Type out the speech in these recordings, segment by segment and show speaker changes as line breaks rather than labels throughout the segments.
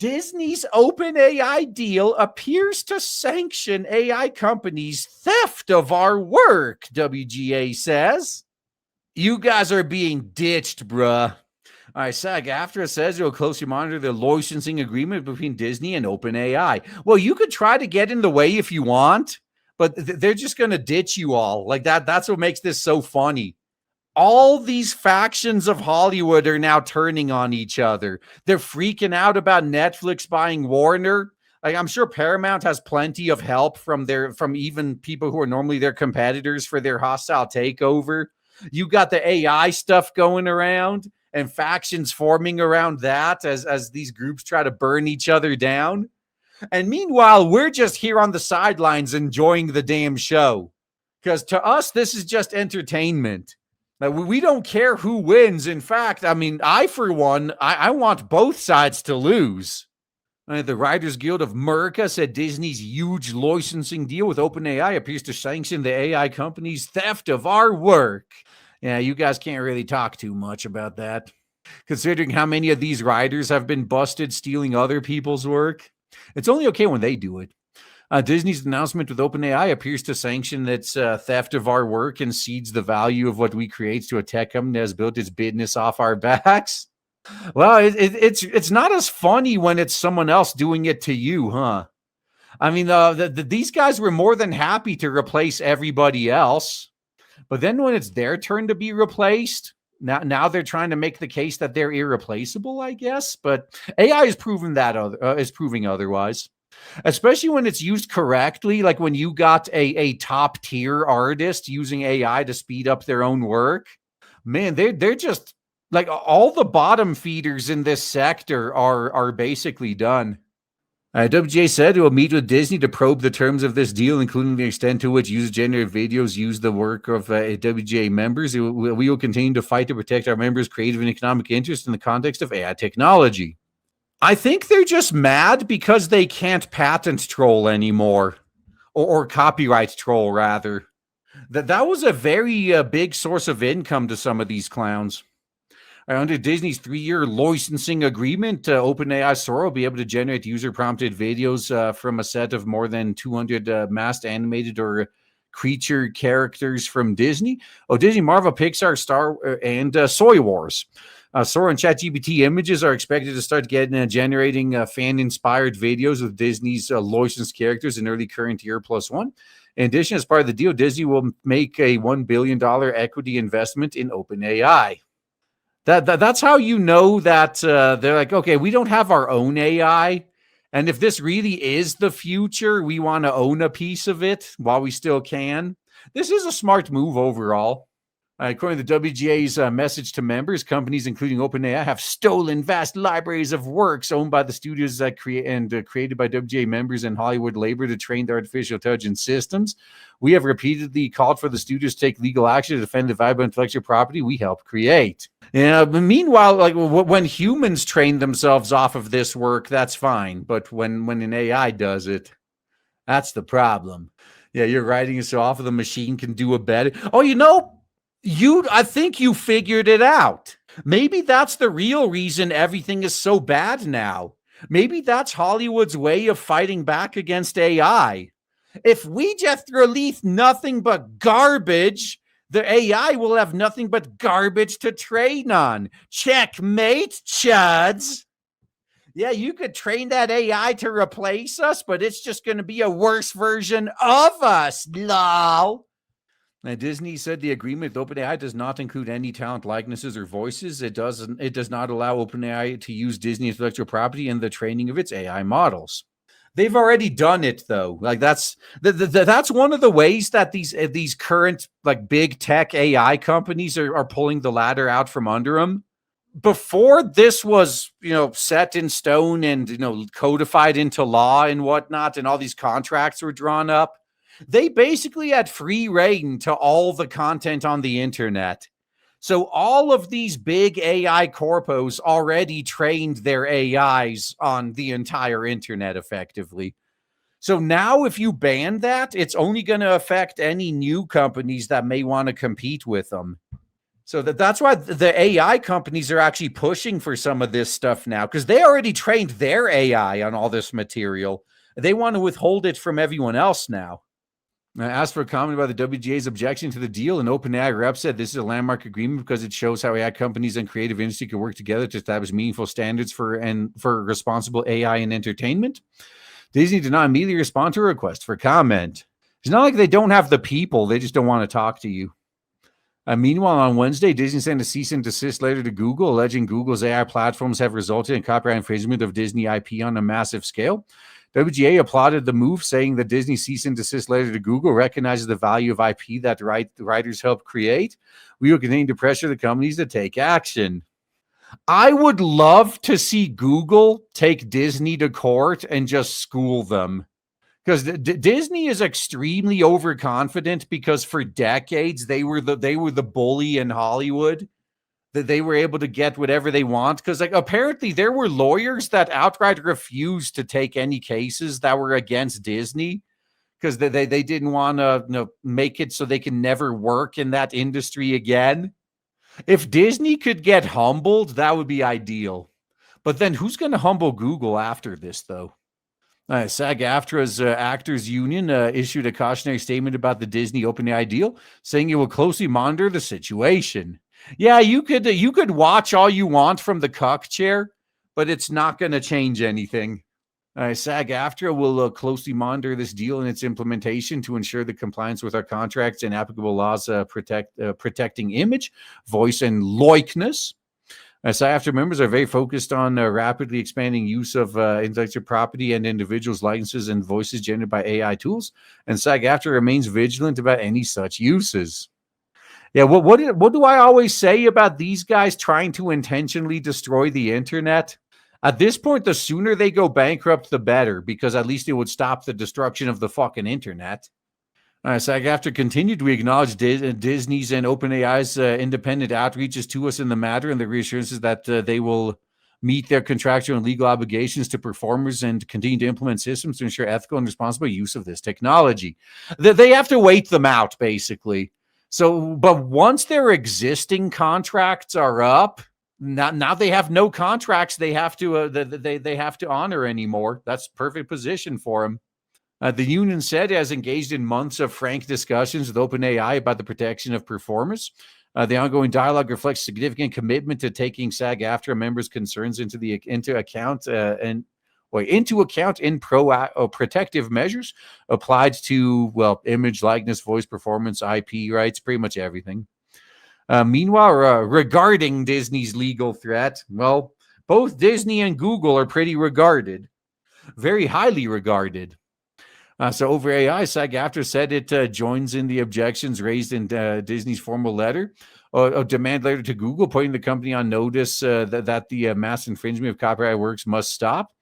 Disney's OpenAI deal appears to sanction AI companies' theft of our work, WGA says. You guys are being ditched, bruh. All right, SAG-AFTRA says it will closely monitor the licensing agreement between Disney and OpenAI. Well, you could try to get in the way if you want, but they're just going to ditch you all. Like that. That's what makes this so funny. All these factions of Hollywood are now turning on each other. They're freaking out about Netflix buying Warner. Like, I'm sure Paramount has plenty of help from even people who are normally their competitors for their hostile takeover. You got the AI stuff going around and factions forming around that as these groups try to burn each other down. And meanwhile, we're just here on the sidelines enjoying the damn show. Because to us, this is just entertainment. We don't care who wins. In fact, I mean, for one, I want both sides to lose. The Writers Guild of America said Disney's huge licensing deal with OpenAI appears to sanction the AI company's theft of our work. Yeah, you guys can't really talk too much about that, considering how many of these writers have been busted stealing other people's work. It's only okay when they do it. Disney's announcement with OpenAI appears to sanction its theft of our work and cedes the value of what we create to a tech company that has built its business off our backs. Well, it's not as funny when it's someone else doing it to you, huh? I mean, these guys were more than happy to replace everybody else. But then when it's their turn to be replaced, now they're trying to make the case that they're irreplaceable, I guess. But AI is proving otherwise, especially when it's used correctly. Like when you got a top tier artist using AI to speed up their own work, man, they're just like all the bottom feeders in this sector are basically done. WGA said it will meet with Disney to probe the terms of this deal, including the extent to which user-generated videos use the work of WGA members. We will continue to fight to protect our members' creative and economic interests in the context of AI technology. I think they're just mad because they can't patent troll anymore, or copyright troll, rather. That was a very big source of income to some of these clowns. Under Disney's 3-year licensing agreement, OpenAI Sora will be able to generate user-prompted videos from a set of more than 200 masked animated or creature characters from Disney. Disney, Marvel, Pixar, Star, and Soy Wars. Sora and ChatGPT images are expected to start generating fan-inspired videos with Disney's licensed characters in early current year +1. In addition, as part of the deal, Disney will make a $1 billion equity investment in OpenAI. That's how you know that they're like, okay, we don't have our own AI. And if this really is the future, we want to own a piece of it while we still can. This is a smart move overall. According to WGA's message to members, companies including OpenAI have stolen vast libraries of works owned by the studios that created by WGA members and Hollywood labor to train their artificial intelligence systems. We have repeatedly called for the studios to take legal action to defend the valuable intellectual property we helped create. Meanwhile, like when humans train themselves off of this work, that's fine. But when an AI does it, that's the problem. Yeah, you're writing it so off of the machine can do a better. Oh, I think you figured it out. Maybe that's the real reason everything is so bad now. Maybe that's Hollywood's way of fighting back against AI. If we just release nothing but garbage, the AI will have nothing but garbage to train on. Checkmate, chuds. Yeah, you could train that AI to replace us, but it's just going to be a worse version of us. Lol. Now, Disney said the agreement with OpenAI does not include any talent likenesses or voices. It does not allow OpenAI to use Disney intellectual property in the training of its AI models. They've already done it, though. Like that's one of the ways that these current like big tech AI companies are pulling the ladder out from under them. Before this was set in stone and codified into law and whatnot, and all these contracts were drawn up, they basically had free reign to all the content on the internet. So all of these big AI corpos already trained their AIs on the entire internet effectively. So now if you ban that, it's only going to affect any new companies that may want to compete with them. So that's why the AI companies are actually pushing for some of this stuff now, because they already trained their AI on all this material. They want to withhold it from everyone else now. Asked for a comment about the WGA's objection to the deal, and OpenAI rep said this is a landmark agreement because it shows how AI companies and creative industry can work together to establish meaningful standards for responsible AI in entertainment. Disney did not immediately respond to a request for comment. It's not like they don't have the people; they just don't want to talk to you. Meanwhile, on Wednesday, Disney sent a cease and desist letter to Google, alleging Google's AI platforms have resulted in copyright infringement of Disney IP on a massive scale. WGA applauded the move, saying the Disney cease and desist letter to Google recognizes the value of IP that the writers helped create. We will continue to pressure the companies to take action. I would love to see Google take Disney to court and just school them. Because Disney is extremely overconfident, because for decades they were the bully in Hollywood, that they were able to get whatever they want. Because like apparently there were lawyers that outright refused to take any cases that were against Disney because they didn't want to make it so they can never work in that industry again. If Disney could get humbled, that would be ideal. But then who's going to humble Google after this, though? SAG-AFTRA's Actors Union issued a cautionary statement about the Disney OpenAI deal, saying it will closely monitor the situation. Yeah, you could watch all you want from the cuck chair, but it's not going to change anything. SAG-AFTRA will closely monitor this deal and its implementation to ensure the compliance with our contracts and applicable laws protecting image, voice, and likeness. SAG-AFTRA members are very focused on rapidly expanding use of intellectual property and individuals' likenesses and voices generated by AI tools, and SAG-AFTRA remains vigilant about any such uses. Yeah, what do I always say about these guys trying to intentionally destroy the internet? At this point, the sooner they go bankrupt, the better, because at least it would stop the destruction of the fucking internet. SAG-AFTRA continued. We acknowledge Disney's and OpenAI's independent outreaches to us in the matter and the reassurances that they will meet their contractual and legal obligations to performers and continue to implement systems to ensure ethical and responsible use of this technology. They have to wait them out, basically. So, but once their existing contracts are up, now they have no contracts they have to they have to honor anymore. That's perfect position for them. The union said it has engaged in months of frank discussions with OpenAI about the protection of performers. The ongoing dialogue reflects significant commitment to taking SAG-AFTRA members' concerns into account in protective measures applied to, image, likeness, voice, performance, IP rights, pretty much everything. Meanwhile, regarding Disney's legal threat, well, both Disney and Google are pretty regarded, very highly regarded. So over AI, SAG-AFTRA said it joins in the objections raised in Disney's formal letter, a demand letter to Google, putting the company on notice that the mass infringement of copyright works must stop.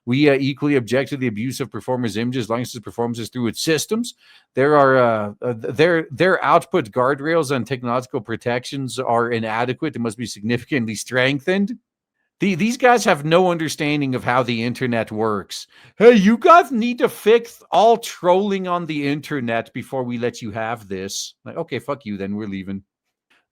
We equally object to the abuse of performers' images, likeness, performances through its systems. There are their output guardrails and technological protections are inadequate and must be significantly strengthened. These guys have no understanding of how the internet works. Hey, you guys need to fix all trolling on the internet before we let you have this. Like, okay, fuck you, then we're leaving.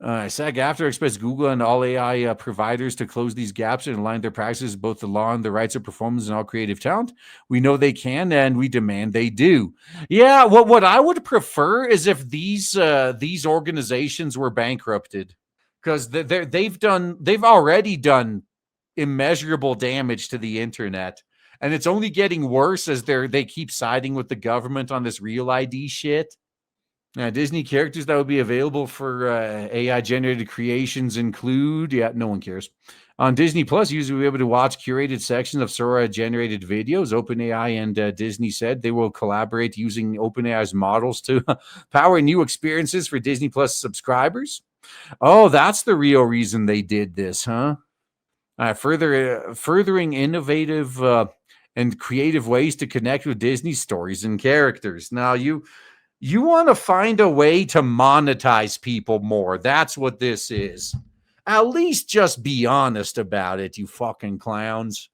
SAG-AFTRA expects Google and all AI providers to close these gaps and align their practices, both the law and the rights of performance and all creative talent. We know they can, and we demand they do. Yeah, what I would prefer is if these organizations were bankrupted, because they've already done immeasurable damage to the internet, and it's only getting worse as they keep siding with the government on this real ID shit. Disney characters that would be available for AI generated creations include, no one cares. On Disney Plus, users will be able to watch curated sections of Sora generated videos. OpenAI and Disney said they will collaborate using OpenAI's models to power new experiences for Disney Plus subscribers. Oh, that's the real reason they did this, huh? Furthering innovative and creative ways to connect with Disney stories and characters. Now, you want to find a way to monetize people more. That's what this is. At least just be honest about it, you fucking clowns.